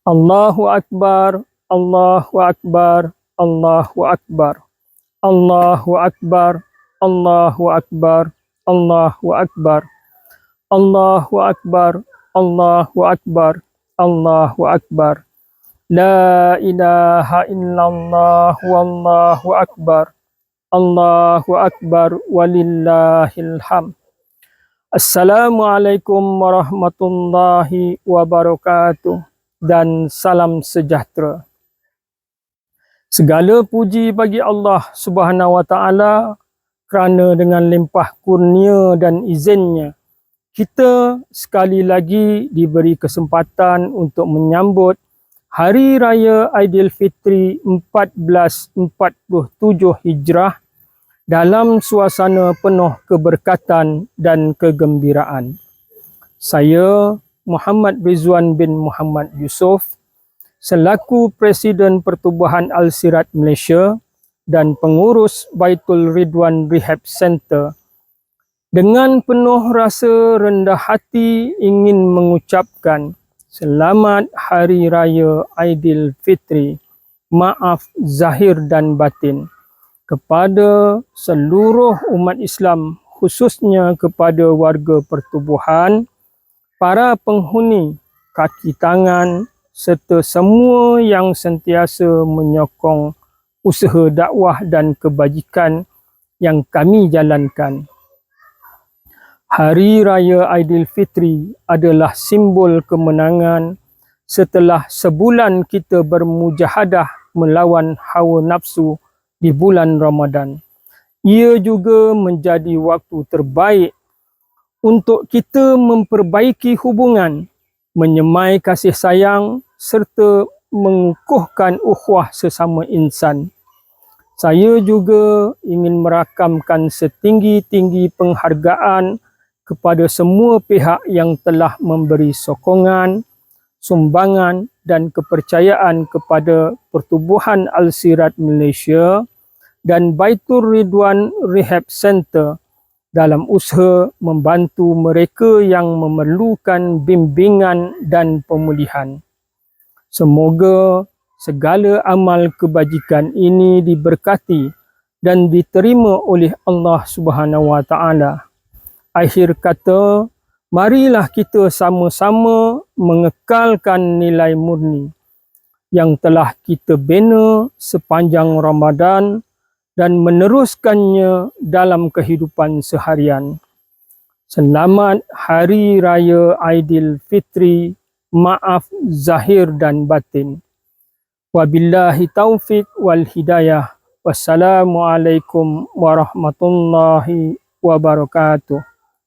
Allahu Akbar, Allahu Akbar, Allahu Akbar, Allahu Akbar, Allahu Akbar, Allahu Akbar, Allahu Akbar, Allahu Akbar, Allahu Akbar. La ilaha illallah wallahu akbar. Allahu Akbar walillahil hamd. Assalamualaikum warahmatullahi wabarakatuh dan salam sejahtera. Segala puji bagi Allah Subhanahu wa taala kerana dengan limpah kurnia dan izinnya kita sekali lagi diberi kesempatan untuk menyambut Hari Raya Aidilfitri 1447 Hijrah dalam suasana penuh keberkatan dan kegembiraan. Saya Muhammad Rizwan bin Muhammad Yusof selaku Presiden Pertubuhan Al-Sirat Malaysia dan pengurus Baitul Ridwan Rehab Center dengan penuh rasa rendah hati ingin mengucapkan Selamat Hari Raya Aidilfitri, maaf zahir dan batin kepada seluruh umat Islam, khususnya kepada warga pertubuhan, para penghuni, kaki tangan serta semua yang sentiasa menyokong usaha dakwah dan kebajikan yang kami jalankan. Hari Raya Aidilfitri adalah simbol kemenangan setelah sebulan kita bermujahadah melawan hawa nafsu di bulan Ramadan. Ia juga menjadi waktu terbaik untuk kita memperbaiki hubungan, menyemai kasih sayang serta mengukuhkan ukhuwah sesama insan. Saya juga ingin merakamkan setinggi-tinggi penghargaan kepada semua pihak yang telah memberi sokongan, sumbangan dan kepercayaan kepada Pertubuhan Al-Sirat Malaysia dan Baitul Ridwan Rehab Center dalam usaha membantu mereka yang memerlukan bimbingan dan pemulihan. Semoga segala amal kebajikan ini diberkati dan diterima oleh Allah Subhanahu wa taala. Akhir kata, marilah kita sama-sama mengekalkan nilai murni yang telah kita bina sepanjang Ramadan dan meneruskannya dalam kehidupan seharian. Selamat Hari Raya Aidilfitri, maaf zahir dan batin. Wabillahi taufiq wal hidayah. Wassalamualaikum warahmatullahi wabarakatuh.